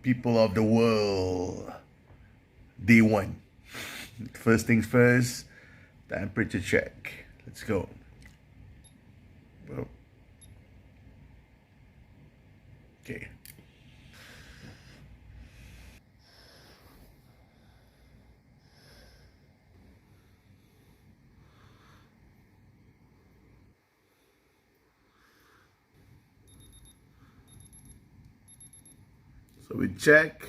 people of the world. Day one. First things first, temperature check. Let's go. Okay. So we check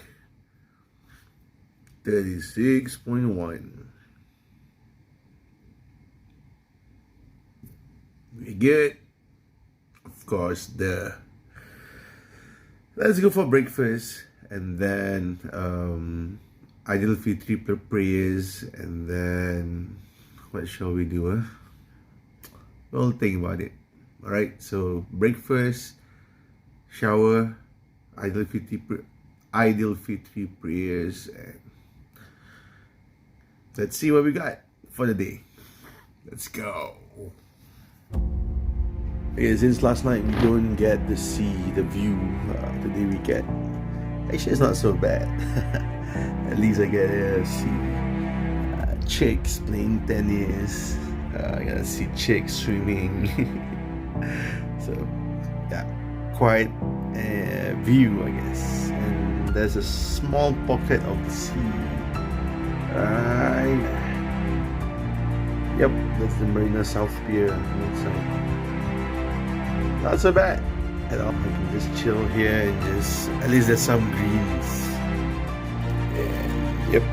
36.1. We get, of course, let's go for breakfast, and then Aidilfitri prayers, and then what shall we do? We'll think about it. All right. So breakfast, shower, Aidilfitri prayers, and let's see what we got for the day. Let's go. Yeah, since last night we don't get to see the view. Today we get. Actually, it's not so bad. At least I get to see chicks playing tennis. I gotta see chicks swimming. So yeah, quite a view, I guess. And there's a small pocket of the sea. Right. Yep, that's the Marina South Pier inside. Not so bad at all. I can just chill here and just, at least there's some greens. And, yep.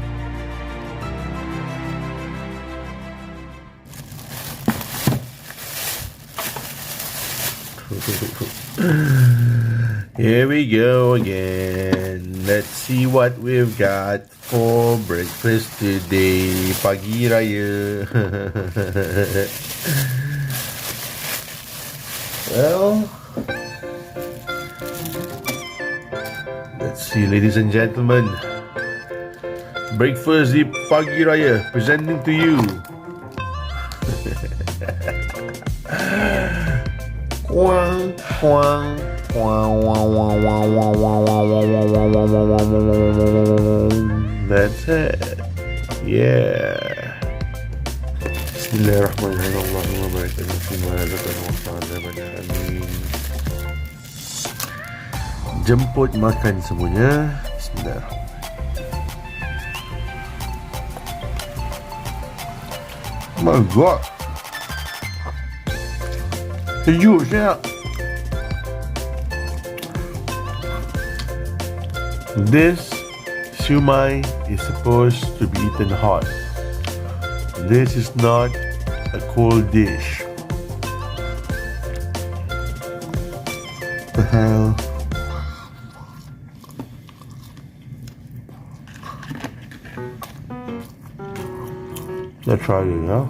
Here we go again. Let's see what we've got for breakfast today. Pagi Raya. Well, let's see, ladies and gentlemen. Breakfast di Pagi Raya presenting to you. Quang, quang, quang, quang, quang, quang, quang, quang. That's it. Yeah. Bismillahirrahmanirrahim. Allahumma barik lana fima razaqtana wa fa'alna amin. Jemput makan semuanya. Bismillah. Oh my god. Sejuk siap. This siumai is supposed to be eaten hot. This is not a cold dish. The hell? Let's try it now.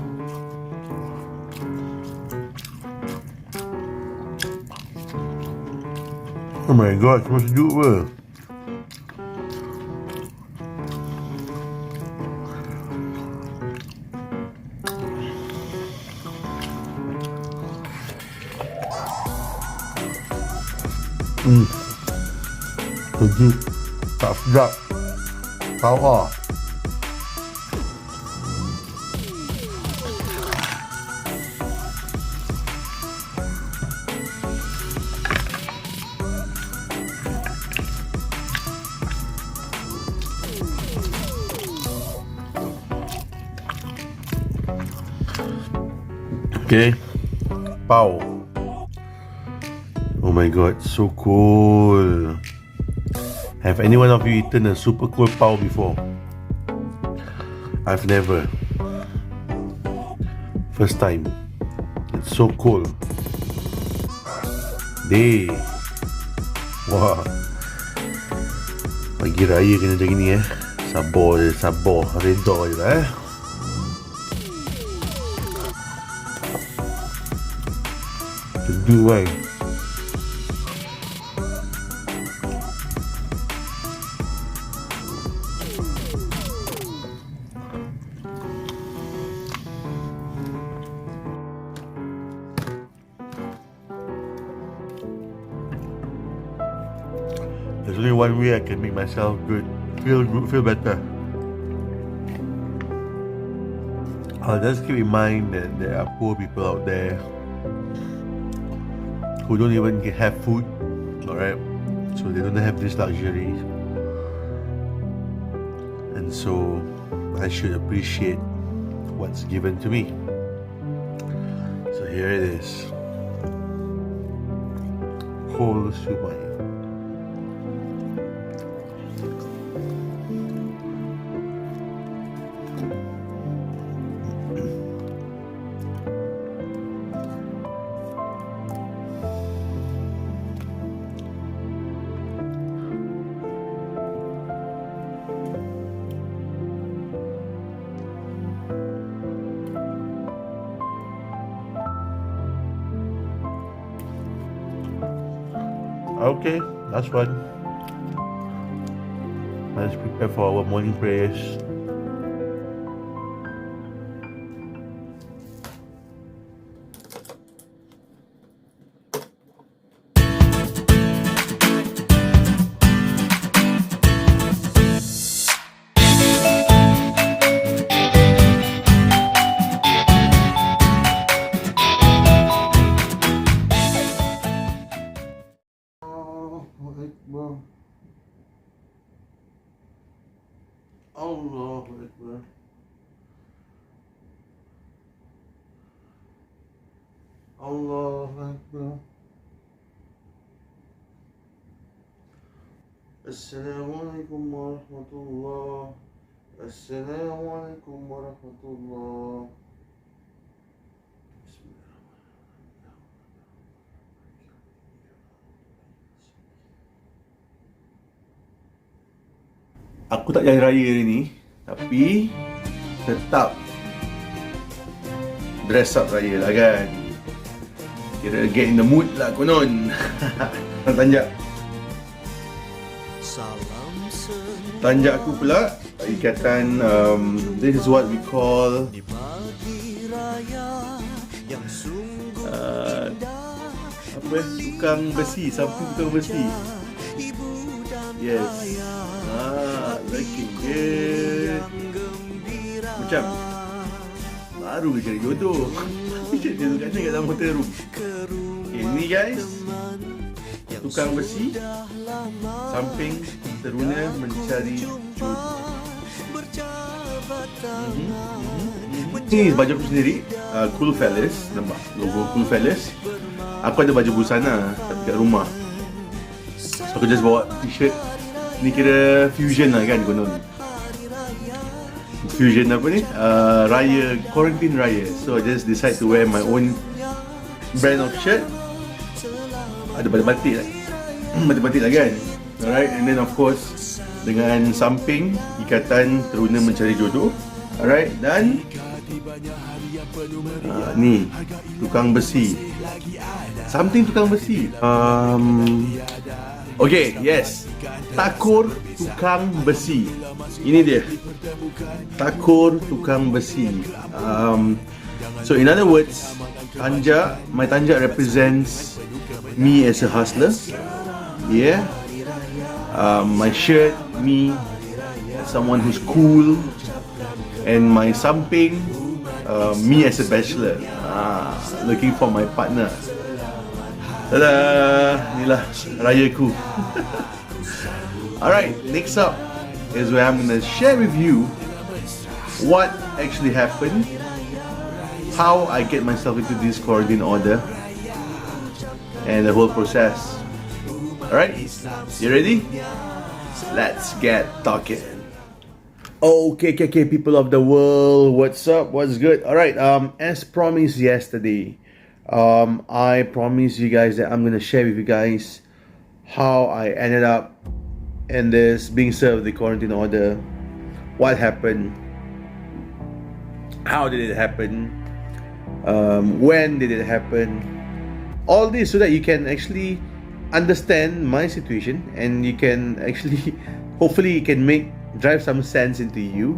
Oh my god, cuma sejuk apa? Sejuk, tak sedap. Sour. Okay, pau. Oh my god, so cool. Have any one of you eaten a super cool pau before? I've never. First time. It's so cool. Day. Wah. Pagi raya kena macam gini Sabar je, sabar. Reda je lah Sejuk kan. There's only one way I can make myself feel better. I'll just keep in mind that there are poor people out there who don't even have food, alright? So they don't have this luxury. And so I should appreciate what's given to me. So here it is. Whole sumai. Okay, last one. Let's prepare for our morning prayers. Allahu Akbar. Allahu Akbar. Assalamualaikum warahmatullah. Assalamualaikum warahmatullah. Aku tak jalan raya hari ni, tapi tetap dress up raya lah kan. Kira get in the mood lah konon. Tanjak. Tanjak aku pula ikatan, this is what we call tukang besi, sapu tukang besi. Yes. Looking good. Macam baru je cari jodoh. Dia tu kat dalam hotel room. Okay, ni guys, tukang besi samping teruna mencari jodoh. Ni baju aku sendiri, Cool Fellas. Nampak logo Cool Fellas. Aku ada baju busana tapi kat rumah, so aku just bawa t-shirt. Ni kira fusion lah kan konon. Fusion apa ni? Raya, Quarantine Raya. So I just decide to wear my own brand of shirt. Ada batik-batik lah. Batik-batik lah kan. Alright, and then of course dengan samping ikatan teruna mencari jodoh. Alright, dan ni tukang besi. Something tukang besi. Okay, yes. Takur tukang besi. Ini dia. Takur tukang besi. So in other words, tanjak, my tanjak represents me as a hustler. Yeah. My shirt, me as someone who's cool. And my samping, me as a bachelor. Looking for my partner. Tada! Inilah rayaku. Alright, next up is where I'm going to share with you what actually happened, how I get myself into this quarantine order, and the whole process. Alright, you ready? Let's get talking. Okay, people of the world, what's up? What's good? Alright, as promised yesterday, I promised you guys that I'm gonna share with you guys how I ended up in this being served the quarantine order, what happened, how did it happen, when did it happen, all this so that you can actually understand my situation and you can actually, hopefully you can drive some sense into you.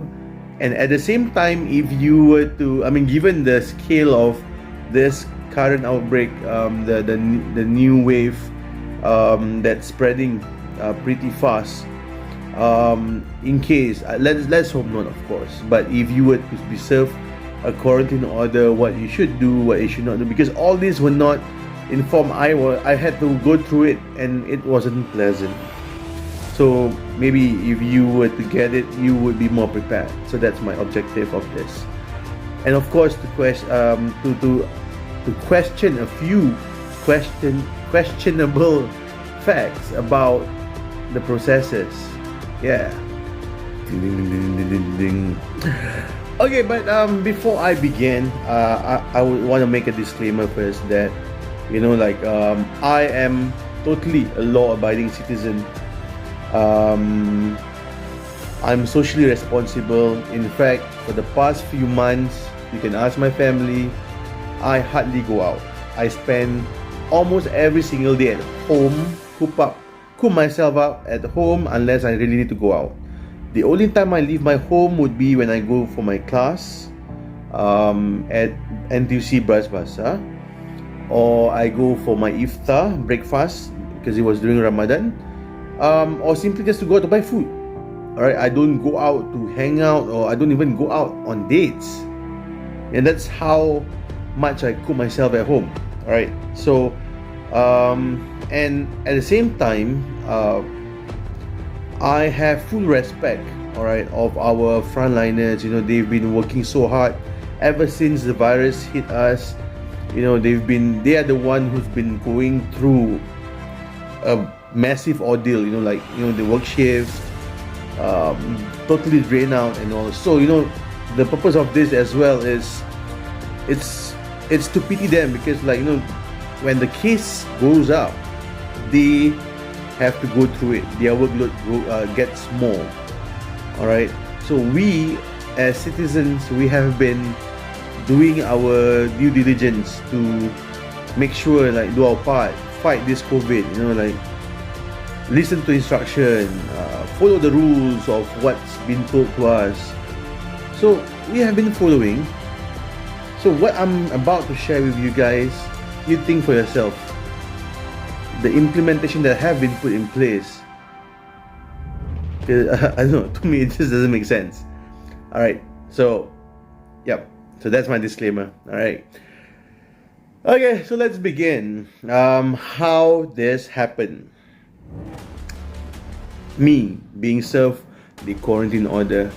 And at the same time, if you were to, given the scale of this current outbreak, the new wave that's spreading pretty fast. In case, let's hope not, of course. But if you were to be served a quarantine order, what you should do, what you should not do, because all these were not informed. I had to go through it, and it wasn't pleasant. So maybe if you were to get it, you would be more prepared. So that's my objective of this. And of course, to question a few questionable facts about the processes. Yeah. Ding, ding, ding, ding, ding, ding. Okay, but before I begin, I would want to make a disclaimer first that, I am totally a law-abiding citizen. I'm socially responsible. In fact, for the past few months, you can ask my family, I hardly go out. I spend almost every single day at home, coop myself up at home unless I really need to go out. The only time I leave my home would be when I go for my class at NTUC Bras Basah, or I go for my iftar breakfast because it was during Ramadan, or simply just to go out to buy food. Alright, I don't go out to hang out, or I don't even go out on dates. And that's how much I cook myself at home. Alright, so and at the same time, I have full respect, alright, of our frontliners. They've been working so hard ever since the virus hit us. They are the one who's been going through a massive ordeal. The work shifts, totally drained out and all. So the purpose of this as well is it's to pity them, because when the case goes up, they have to go through it. Their workload gets more. Alright, so we as citizens, we have been doing our due diligence to make sure, do our part, fight this COVID. Listen to instruction, follow the rules of what's been told to us. So we have been following. So what I'm about to share with you guys, you think for yourself. The implementation that have been put in place, I don't know, to me it just doesn't make sense. Alright, so yep, so that's my disclaimer. Alright, okay, so let's begin. How this happened. Me being served the quarantine order.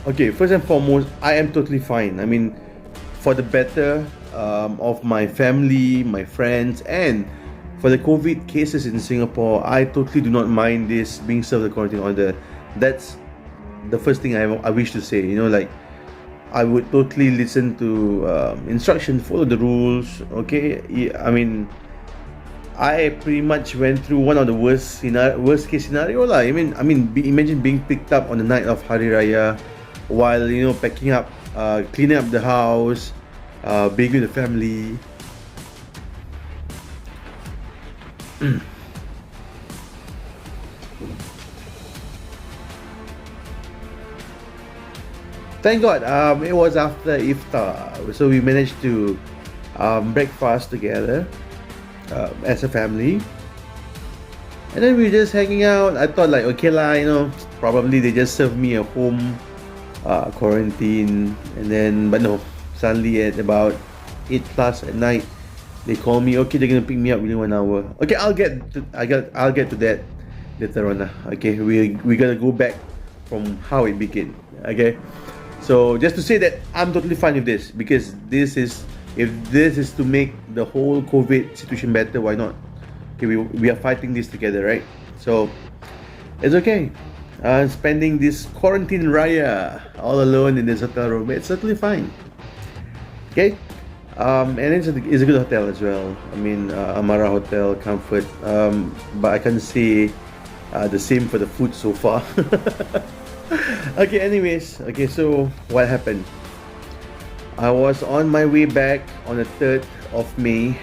Okay, first and foremost, I am totally fine. I mean, for the better of my family, my friends, and for the COVID cases in Singapore, I totally do not mind this being served the quarantine order. That's the first thing I wish to say. I would totally listen to instruction, follow the rules. Okay, I mean, I pretty much went through one of the worst case scenario lah. Imagine being picked up on the night of Hari Raya, while packing up, cleaning up the house, being with the family. Thank God, it was after iftar, so we managed to breakfast together as a family, and then we were just hanging out. I thought okay lah, probably they just served me a home quarantine, but no. Suddenly at about 8 plus at night, they call me. Okay, they're gonna pick me up within 1 hour. Okay, I'll get to that later on. Okay, we gotta go back from how it began. Okay, so just to say that I'm totally fine with this, because if this is to make the whole COVID situation better, why not? Okay, we are fighting this together, right? So it's okay. Spending this quarantine Raya all alone in this hotel room, it's totally fine. Okay, and it's a good hotel as well. AMARA Hotel Comfort, but I can't say the same for the food so far. Okay, anyways, so what happened? I was on my way back on the 3rd of May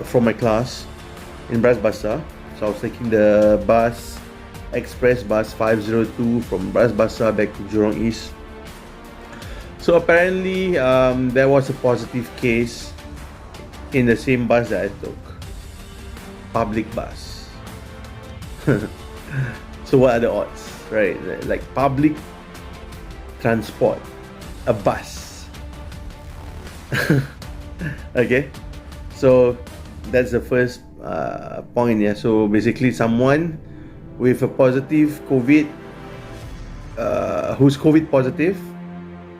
from my class in Bras Basah. So I was taking the express bus 502 from Bras Basah back to Jurong East. So apparently there was a positive case in the same bus that I took, public bus. So what are the odds, right? Like public transport, a bus. Okay, so that's the first point. Yeah, so basically someone with a positive COVID, who's COVID positive,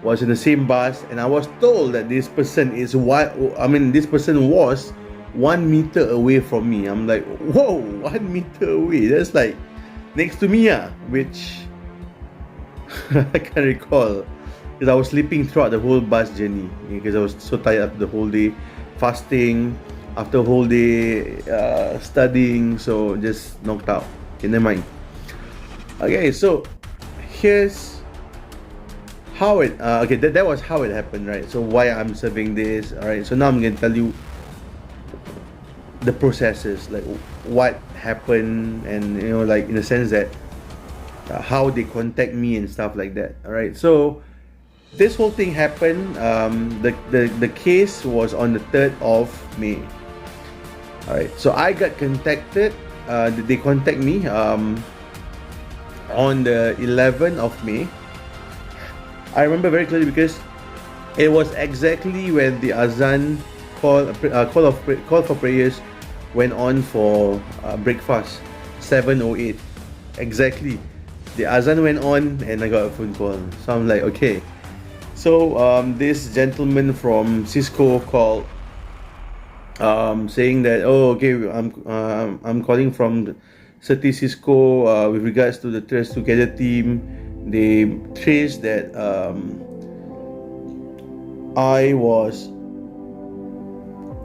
was in the same bus, and I was told that this person is this person was 1 meter away from me. I'm like, whoa, 1 meter away. That's like next to me, which I can't recall because I was sleeping throughout the whole bus journey because I was so tired after the whole day fasting, after a whole day studying, so just knocked out. Okay, never mind. Okay, so here's how it that was how it happened, right? So why I'm serving this, all right? So now I'm gonna tell you the processes, like what happened, and like in the sense that how they contact me and stuff like that. All right, so this whole thing happened. The case was on the 3rd of May. All right, so I got contacted. They contact me on the 11th of May. I remember very clearly because it was exactly when the azan call for prayers went on for breakfast, 7:08 exactly. The azan went on and I got a phone call. So I'm like, okay. So this gentleman from Cisco called, saying that, oh, okay, I'm calling from City Cisco with regards to the Trace Together team. They traced that I was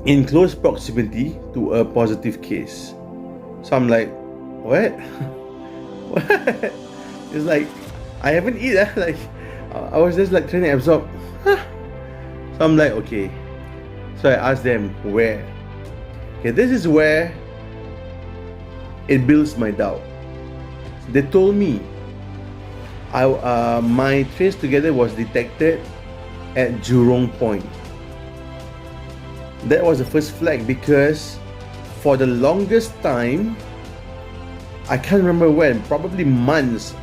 in close proximity to a positive case. So I'm like, what? What? It's like, I haven't eaten. Like, I was just like trying to absorb. So I'm like, okay. So I asked them where. Okay, this is where it builds my doubt. They told me my trace together was detected at Jurong Point. That was the first flag because for the longest time, I can't remember when, probably months,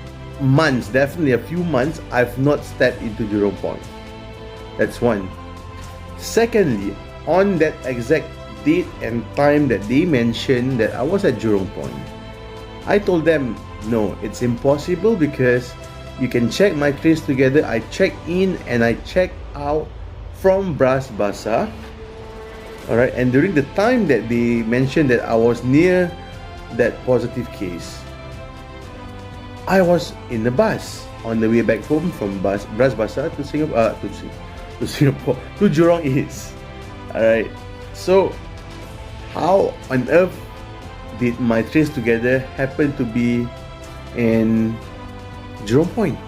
definitely a few months, I've not stepped into Jurong Point. That's one. Secondly, on that exact date and time that they mentioned that I was at Jurong Point, I told them, no, it's impossible because you can check my trace together. I check in and I check out from Bras Basah. Alright, and during the time that they mentioned that I was near that positive case, I was in the bus on the way back home from Bras Basah to Singapore, to Jurong East. Alright, so how on earth did my trace together happen to be in Jurong Point?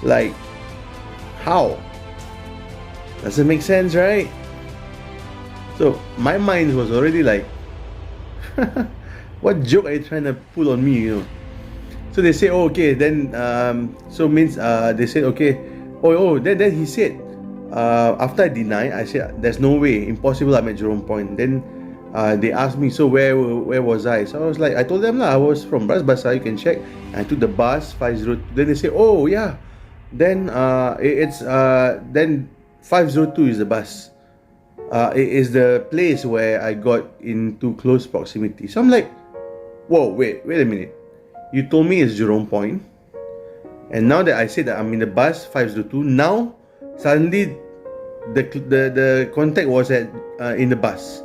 Like, how? Doesn't make sense, right? So my mind was already like, what joke are you trying to pull on me, So they say, oh, okay, then so means they said, okay, then he said, after I denied, I said there's no way, impossible, I'm at Jurong Point. Then they asked me, so where was I? So I was like, I told them I was from Bras Basah, you can check. I took the bus 502. Then they say, oh yeah, then then 502 is the bus. It is the place where I got into close proximity. So I'm like, whoa, wait a minute. You told me it's Jurong Point, and now that I said that I'm in the bus 502, now suddenly the contact was at in the bus.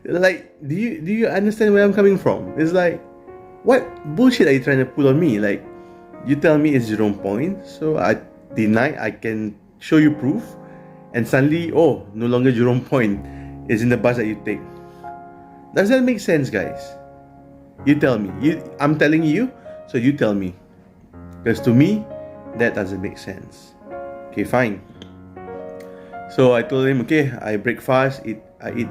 Like, do you understand where I'm coming from? It's like, what bullshit are you trying to pull on me? Like, you tell me it's Jurong Point, so I deny, I can show you proof, and suddenly, oh, no longer Jurong Point, is in the bus that you take. Does that make sense, guys? You tell me. I'm telling you, so you tell me. Because to me, that doesn't make sense. Okay, fine. So I told him, okay, I break fast, I eat.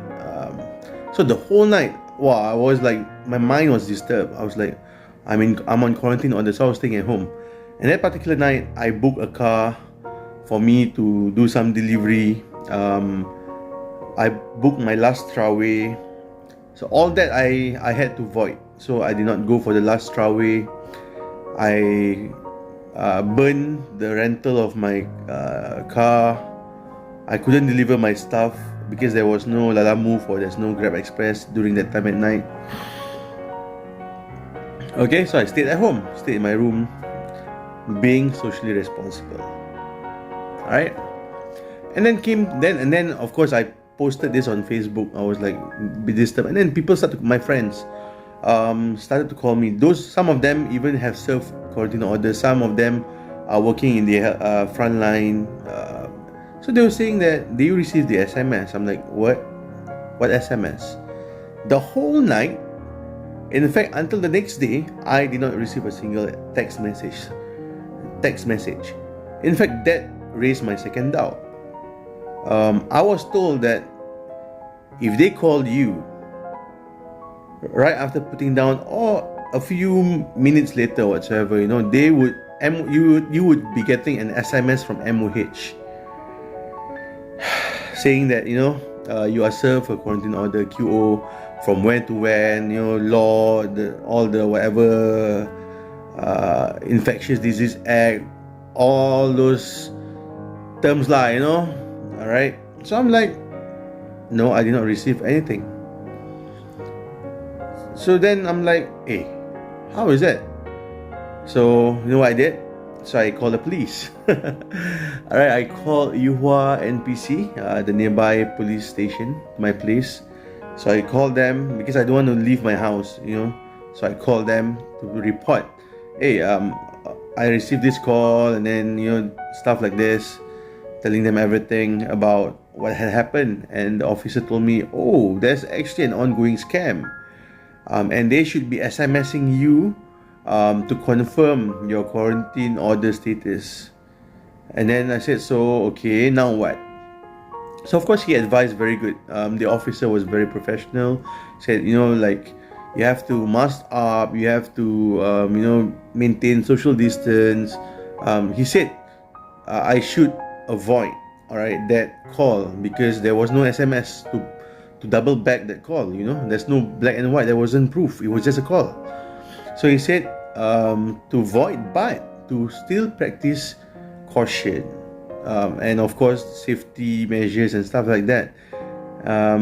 So the whole night, wow, I was like, my mind was disturbed. I was like, I'm on quarantine order, so I was staying at home. And that particular night, I booked a car for me to do some delivery. I booked my last Traweh. So all that I had to void. So I did not go for the last traweh. I burned the rental of my car. I couldn't deliver my stuff because there was no Lala Move or there's no Grab Express during that time at night. Okay, so I stayed at home, stayed in my room, being socially responsible. Alright? And then of course I posted this on Facebook. I was like, be disturbed. And then people my friends started to call me. Some of them even have served quarantine orders. Some of them are working in the front line. So they were saying that they received the SMS. I'm like, what? What SMS? The whole night, in fact, until the next day, I did not receive a single text message. In fact, that raised my second doubt. I was told that if they called you right after putting down, or a few minutes later, whatsoever, they would you would be getting an SMS from MOH saying that you are served a quarantine order QO from when to when, law, all the whatever infectious disease act, all those terms lah, alright. So I'm like, no, I did not receive anything. So then I'm like, hey, how is that? So you know what I did? So I called the police. Alright, I called Yuhua NPC, the nearby police station, my place. So I called them because I don't want to leave my house, So I called them to report, hey, I received this call, and then stuff like this, telling them everything about what had happened. And the officer told me, oh, there's actually an ongoing scam, and they should be SMSing you to confirm your quarantine order status. And then I said, so okay, now what? So of course he advised very good. The officer was very professional. Said, like, you have to mask up, you have to maintain social distance. He said I should avoid that call because there was no SMS to double back that call. There's no black and white, there wasn't proof, it was just a call. So he said to avoid, but to still practice caution, and of course safety measures and stuff like that.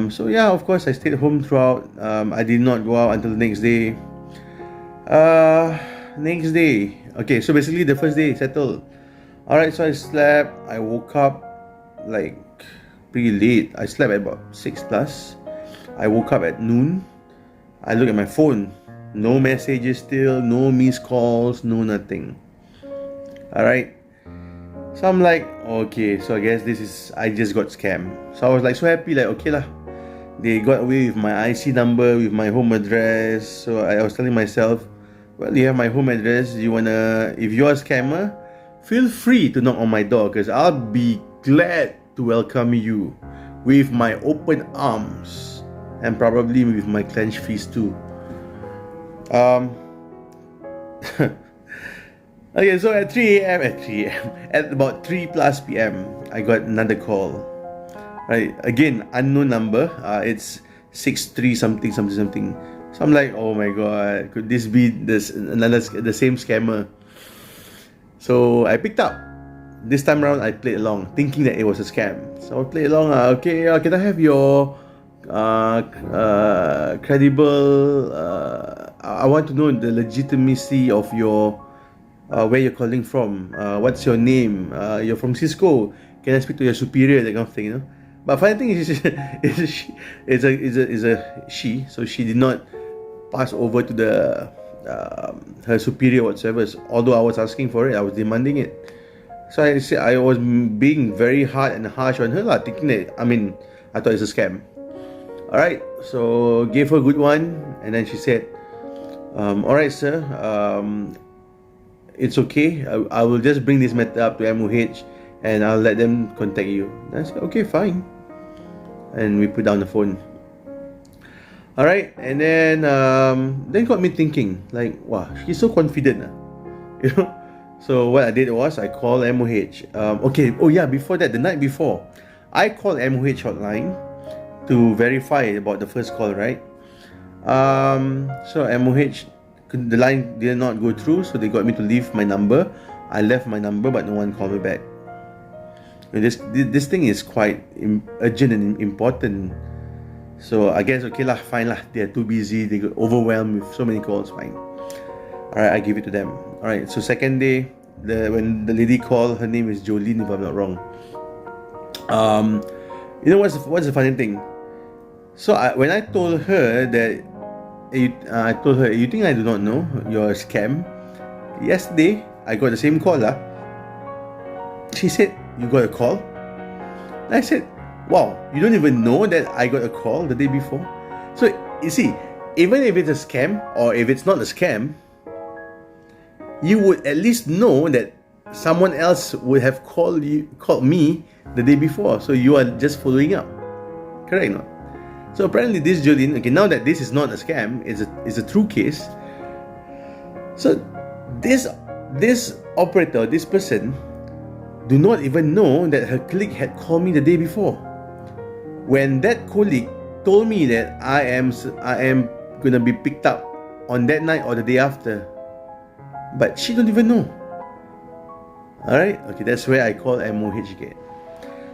So yeah, of course I stayed home throughout. I did not go out until the next day. Okay, so basically the first day settled. Alright, so I slept. I woke up like pretty late. I slept at about 6+. I woke up at noon. I looked at my phone. No messages still, no missed calls, no nothing. Alright. So I'm like, okay, so I guess I just got scammed. So I was like so happy, like, okay lah. They got away with my IC number, with my home address. So I was telling myself, well, you have my home address. If you're a scammer, feel free to knock on my door, because I'll be glad to welcome you with my open arms, and probably with my clenched fist too. Okay, so at 3 a.m. at about 3+ p.m. I got another call. Right, again, unknown number. It's 63 something. So I'm like, oh my god, could this be the same scammer? So I picked up. This time around, I played along, thinking that it was a scam. So I played along. Okay, can I have your credible? I want to know the legitimacy of your where you're calling from. What's your name? You're from Cisco. Can I speak to your superior? That kind of thing, But funny thing is, is a she. So she did not pass over to the her superior whatsoever. Although I was asking for it, I was demanding it. So I was being very hard and harsh on her, thinking that, I thought it's a scam. Alright, so gave her a good one, and then she said, alright sir, it's okay, I will just bring this matter up to MOH and I'll let them contact you. And I said, okay, fine. And we put down the phone. Alright, and then got me thinking, like, wow, she's so confident. So what I did was I called MOH. Before that, the night before, I called MOH hotline to verify about the first call, right? So MOH, the line did not go through, so they got me to leave my number. I left my number, but no one called me back. This thing is quite urgent and important. So I guess okay lah, fine lah. They're too busy. They got overwhelmed with so many calls. Fine. All right, I give it to them. All right. So second day, when the lady called, her name is Jolene, if I'm not wrong. You know what's the funny thing? So when I told her that, I told her, you think I do not know you're a scam? Yesterday I got the same call lah. She said, you got a call? I said, wow, you don't even know that I got a call the day before? So you see, even if it's a scam or if it's not a scam, you would at least know that someone else would have called me the day before. So you are just following up. Correct or not? So apparently this Jolene, okay, now that this is not a scam, it's a true case. So this operator, this person, do not even know that her colleague had called me the day before. When that colleague told me that I am gonna be picked up on that night or the day after, but she don't even know. Alright, okay, that's where I call MOH again.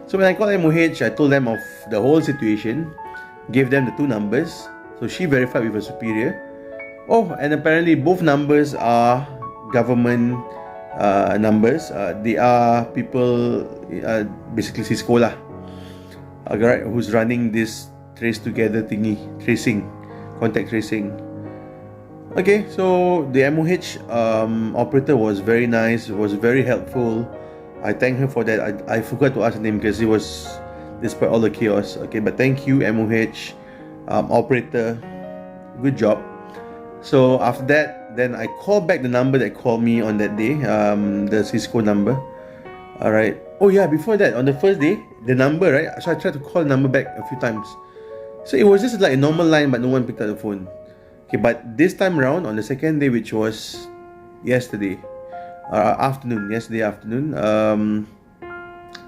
So when I called MOH, I told them of the whole situation, gave them the two numbers. So she verified with her superior. Oh, and apparently both numbers are government numbers. They are people, basically Cisco lah, right, who's running this trace together thingy, contact tracing. Okay, so the MOH operator was very nice, was very helpful. I thank her for that. I forgot to ask her name because it was despite all the chaos. Okay, but thank you MOH operator, good job. So after that, then I called back the number that called me on that day, the Cisco number. Alright. Oh yeah, before that, on the first day, the number, right? So I tried to call the number back a few times. So it was just like a normal line, but no one picked up the phone. Okay, but this time around, on the second day, which was yesterday afternoon,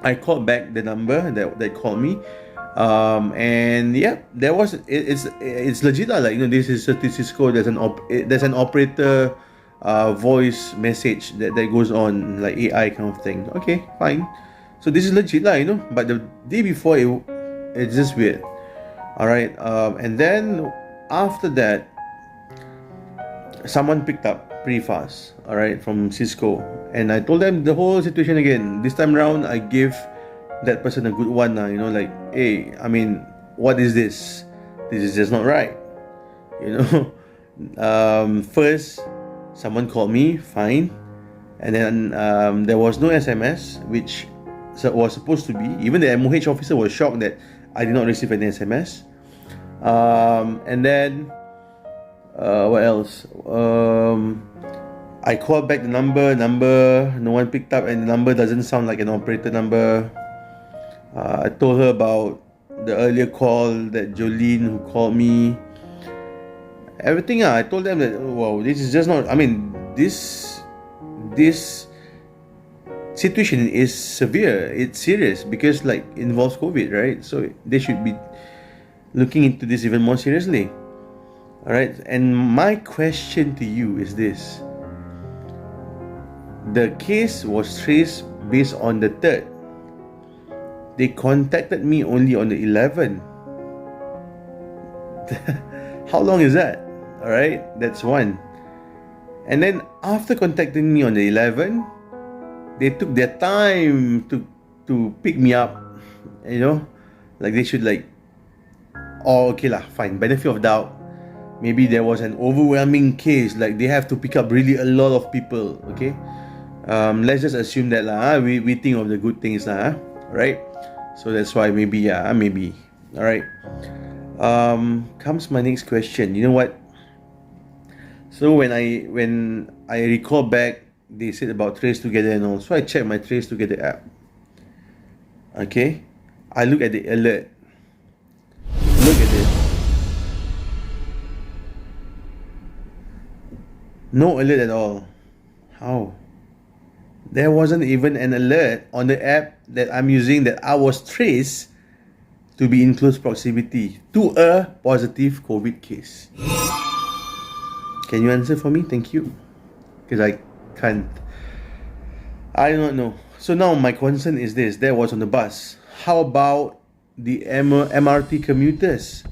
I called back the number that called me. And yeah, there was it's legit lah. Like, you know, this is Cisco. There's an operator voice message that goes on, like AI kind of thing. Okay, fine. So this is legit lah, you know. But the day before, it's just weird. All right. And then after that, someone picked up pretty fast. All right, from Cisco, and I told them the whole situation again. This time around, I give that person a good one, you know, like, hey, I mean, what is this? This is just not right, you know. First, someone called me, fine, and then there was no SMS, which was supposed to be. Even the MOH officer was shocked that I did not receive any SMS. And then what else? I called back the number, no one picked up, and the number doesn't sound like an operator number. I told her about the earlier call that Jolene who called me. Everything. I told them that, wow, this is just not. I mean, this situation is severe. It's serious because, like, it involves COVID, right? So they should be looking into this even more seriously. All right. And my question to you is this: the case was traced based on the 3rd. They contacted me only on the 11th. How long is that? All right, that's one. And then after contacting me on the 11th, they took their time to pick me up. You know, like they should like, oh, okay lah, fine. Benefit of doubt. Maybe there was an overwhelming case. Like they have to pick up really a lot of people. Okay, let's just assume that lah. We think of the good things lah. Right? So that's why maybe. All right. Comes my next question. You know what? So when I recall back, they said about Trace Together and all. So I checked my Trace Together app. Okay, I look at the alert. Look at this. No alert at all. How? There wasn't even an alert on the app that I'm using that I was traced to be in close proximity to a positive COVID case? Can you answer for me? Thank you. Because I can't. I don't know. So now my concern is this. That was on the bus. How about the MRT commuters?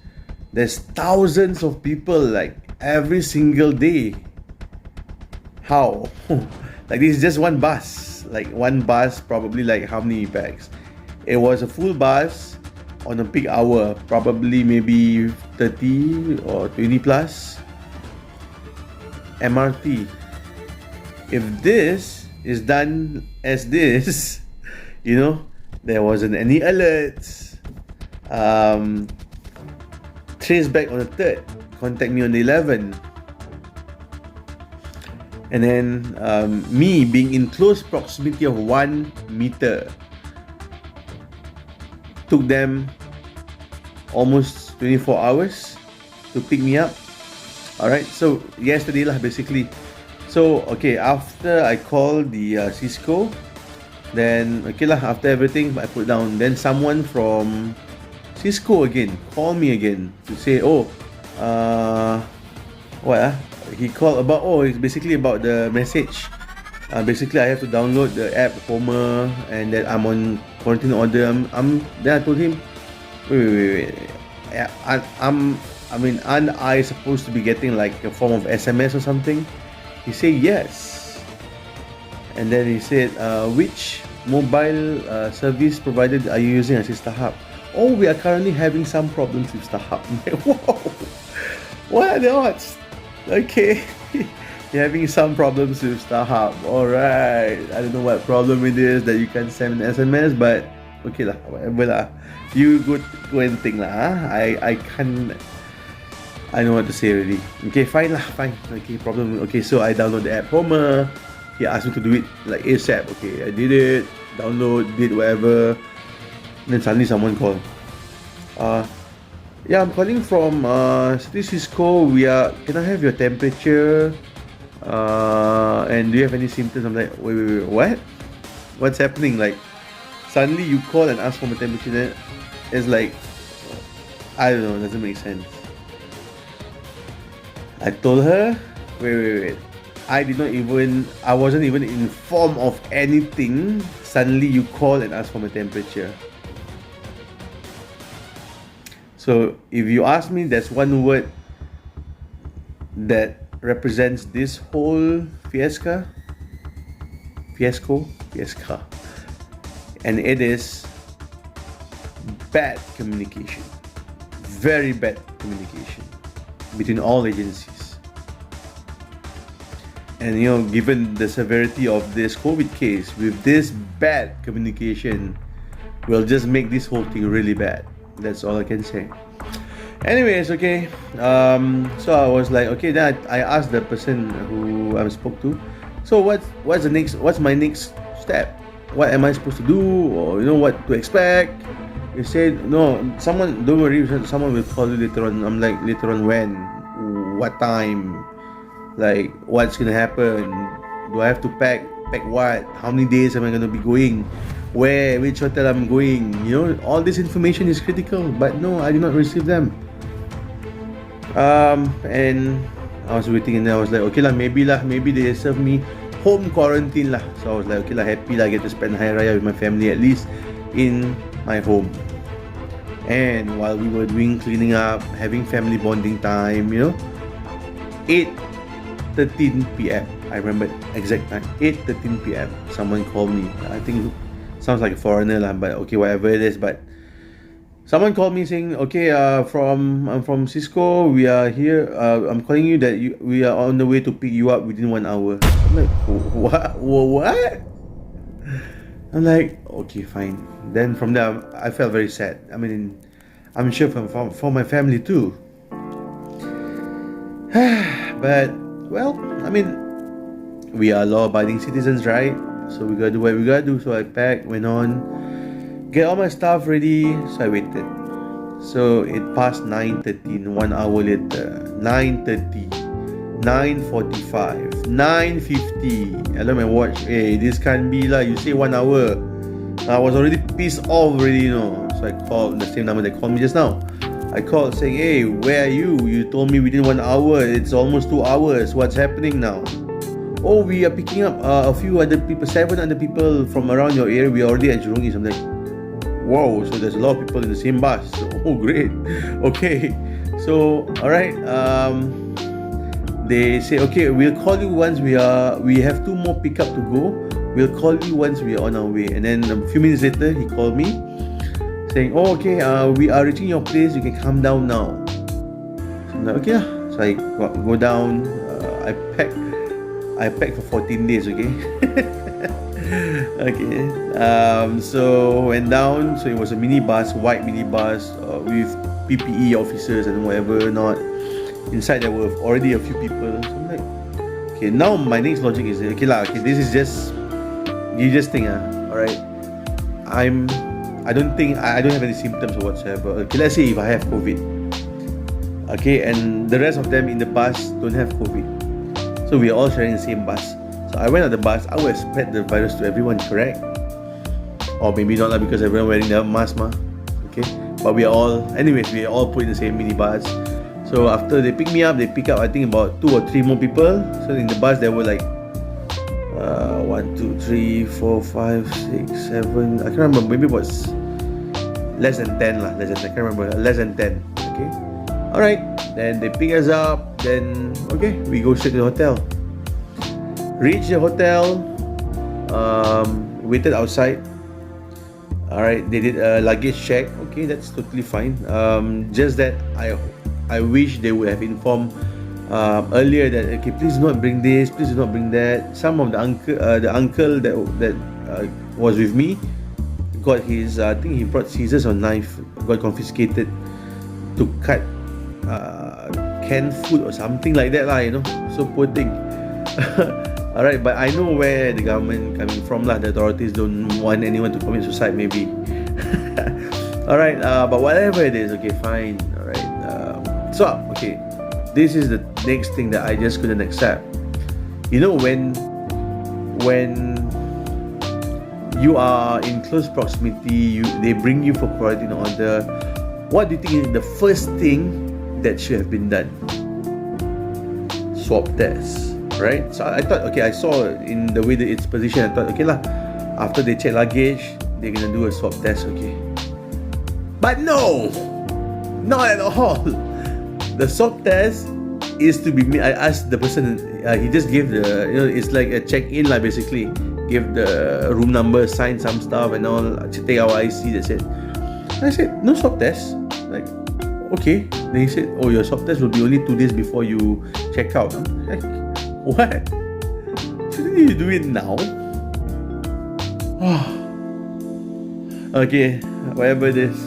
There's thousands of people like every single day. How? Like this is just one bus. Like one bus, probably like how many bags? It was a full bus on a peak hour, probably maybe 30 or 20 plus. MRT. If this is done as this, you know, there wasn't any alerts. Trace back on the 3rd, contact me on the 11th. And then me being in close proximity of 1 meter took them almost 24 hours to pick me up. Alright, so yesterday lah basically. So okay, after I called the Cisco, then okay lah, after everything I put down, then someone from Cisco again called me again to say, oh, he called about, it's basically about the message. Basically I have to download the app Homer and that I'm on quarantine order. Then I told him, wait. Aren't I supposed to be getting like a form of SMS or something? He said yes. And then he said, which mobile service provider are you using? I said StarHub. Oh, we are currently having some problems with StarHub. Whoa, what are the odds? Okay, you're having some problems with StarHub. Alright, I don't know what problem it is that you can send an SMS, but okay lah, whatever lah. You go and think lah. I can't. I know what to say already. Okay, fine lah, fine. Okay, problem. Okay, so I download the app Homer. He asked me to do it like ASAP. Okay, I did it. Download, did whatever. Then suddenly someone called. Yeah, I'm calling from City Cisco. Can I have your temperature? And do you have any symptoms? I'm like, wait, what? What's happening? Like, suddenly you call and ask for my temperature. Then it's like, I don't know, it doesn't make sense. I told her, wait. I wasn't even informed of anything. Suddenly you call and ask for my temperature. So if you ask me, there's one word that represents this whole fiasco, and it is bad communication. Very bad communication between all agencies. And you know, given the severity of this COVID case, with this bad communication, will just make this whole thing really bad. That's all I can say. Anyways, okay. So I was like, okay. Then I asked the person who I spoke to. So what's my next step? What am I supposed to do? Or you know what to expect? He said, no, don't worry, someone will call you later on. I'm like, later on when? What time? Like, what's gonna happen? Do I have to pack what? How many days am I gonna be going? Where? Which hotel I'm going? You know, all this information is critical, but no, I did not receive them. And I was waiting, and then I was like, okay lah, maybe they serve me home quarantine lah. So I was like, okay lah, happy lah, I get to spend Hari Raya with my family at least in my home. And while we were doing cleaning up, having family bonding time, you know, 8:13 p.m. I remember exact time, 8:13 p.m. Someone called me. I think sounds like a foreigner lah, but okay, whatever it is. But someone called me saying, okay, I'm from Cisco. We are here. I'm calling you that we are on the way to pick you up within 1 hour. I'm like, what? I'm like, okay, fine. Then from there, I felt very sad. I mean, I'm sure for my family too. But well, I mean, we are law-abiding citizens, right? So we gotta do what we gotta do. So I packed, went on, get all my stuff ready. So I waited. So it passed 9:13, 1 hour later. 9:30, 9:45, 9:50. I look at my watch. Hey, this can't be lah. You say 1 hour. I was already pissed off already, So I called the same number that called me just now. I called saying, hey, where are you? You told me within 1 hour. It's almost 2 hours. What's happening now? Oh, we are picking up a few other people, 7 other people from around your area. We are already at Jurong East. I'm like, whoa, so there's a lot of people in the same bus. So, oh, great. Okay. So, alright. They say, okay, we'll call you once we have 2 more pickup to go. We'll call you once we are on our way. And then a few minutes later, he called me saying, oh, okay, we are reaching your place. You can come down now. So I'm like, okay. So I go down. I packed for 14 days, okay? Okay. So went down. So it was a minibus, white minibus with PPE officers and whatever not. Inside there were already a few people. So I'm like, okay, now my next logic is, okay, this is just, you just think, alright, I don't have any symptoms or whatsoever. Okay, let's say if I have COVID. Okay, and the rest of them in the bus don't have COVID. So we are all sharing the same bus. So I went on the bus, I would have spread the virus to everyone, correct? Or maybe not because everyone wearing the mask, okay? But we are all put in the same minibus. So after they pick me up, they pick up I think about 2 or 3 more people. So in the bus there were like 1, 2, 3, 4, 5, 6, 7. I can't remember. Maybe it was less than 10 lah. I can't remember. Less than 10. Okay. All right. Then they pick us up. Then okay, we go straight to the hotel. Reach the hotel. Waited outside. All right. They did a luggage check. Okay, that's totally fine. Just that I wish they would have informed earlier that okay, please do not bring this, please do not bring that. Some of the uncle that was with me got his I think he brought scissors or knife, got confiscated to cut canned food or something like that lah, so poor thing. Alright, but I know where the government coming from lah. The authorities don't want anyone to commit suicide maybe. Alright, but whatever it is, okay, fine. Alright, so okay, this is the next thing that I just couldn't accept. When you are in close proximity, they bring you for quarantine order. What do you think is the first thing that should have been done? Swab test, right? So I thought, okay, I saw in the way that it's positioned, I thought, okay lah, after they check luggage, they're gonna do a swab test, okay. But no, not at all. The swab test is to be made. I asked the person, he just gave the, it's like a check-in lah basically. Give the room number, sign some stuff and all, take our IC, that's it. I said, no swab test. Like, okay. Then he said, oh, your swab test will be only 2 days before you check out. I'm like, what? Shouldn't you do it now? Okay, whatever it is.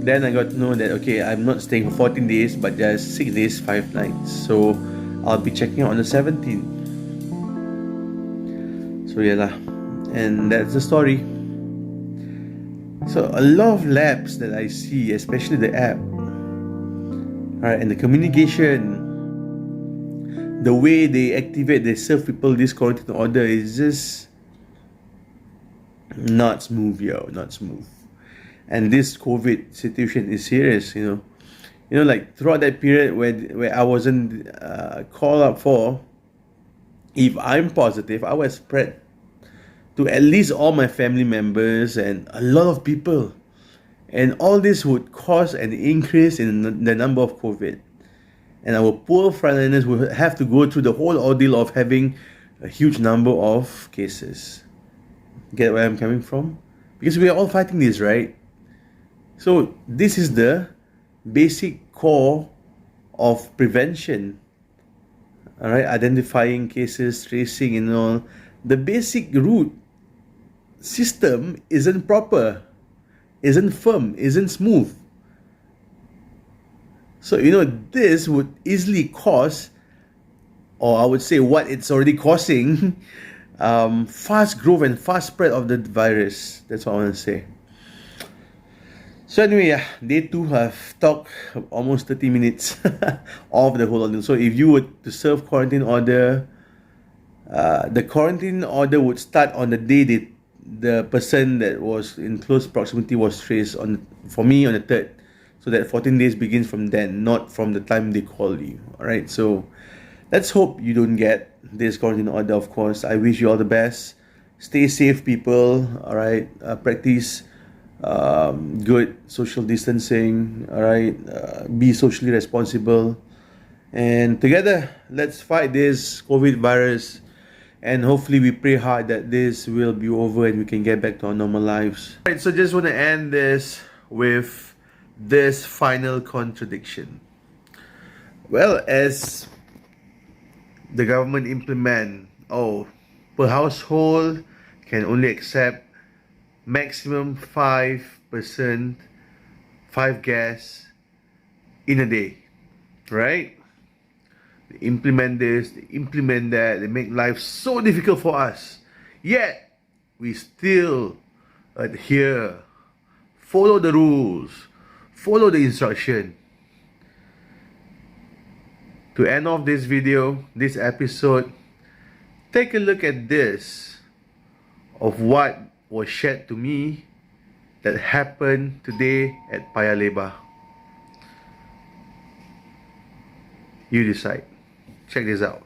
Then I got to know that, okay, I'm not staying for 14 days, but just 6 days, 5 nights. So I'll be checking out on the 17th. So yeah lah. And that's the story. So a lot of labs that I see, especially the app, alright, and the communication, the way they activate, they serve people this quarantine order is just not smooth, not smooth. And this COVID situation is serious, like throughout that period where I wasn't called up for, if I'm positive, I was spread to at least all my family members and a lot of people. And all this would cause an increase in the number of COVID. And our poor frontliners would have to go through the whole ordeal of having a huge number of cases. Get where I'm coming from? Because we are all fighting this, right? So this is the basic core of prevention. Alright, identifying cases, tracing and all. The basic root system isn't proper, isn't firm, isn't smooth. So, this would easily cause, or I would say what it's already causing, fast growth and fast spread of the virus. That's what I want to say. So anyway, day 2 have talked almost 30 minutes of the whole order. So if you were to serve quarantine order, the quarantine order would start on the day the person that was in close proximity was traced for me on the 3rd. So that 14 days begins from then, not from the time they call you. Alright, so let's hope you don't get this quarantine order, of course. I wish you all the best. Stay safe, people. Alright, practice good social distancing. Alright, be socially responsible. And together, let's fight this COVID virus. And hopefully we pray hard that this will be over and we can get back to our normal lives. Alright, so just want to end this with this final contradiction. Well, as the government implement, per household can only accept maximum 5%, 5 guests in a day, right? They implement this, they implement that, they make life so difficult for us. Yet, we still adhere, follow the rules, follow the instruction. To end off this video, this episode, take a look at this of what was shared to me that happened today at Paya Lebar. You decide. Check this out.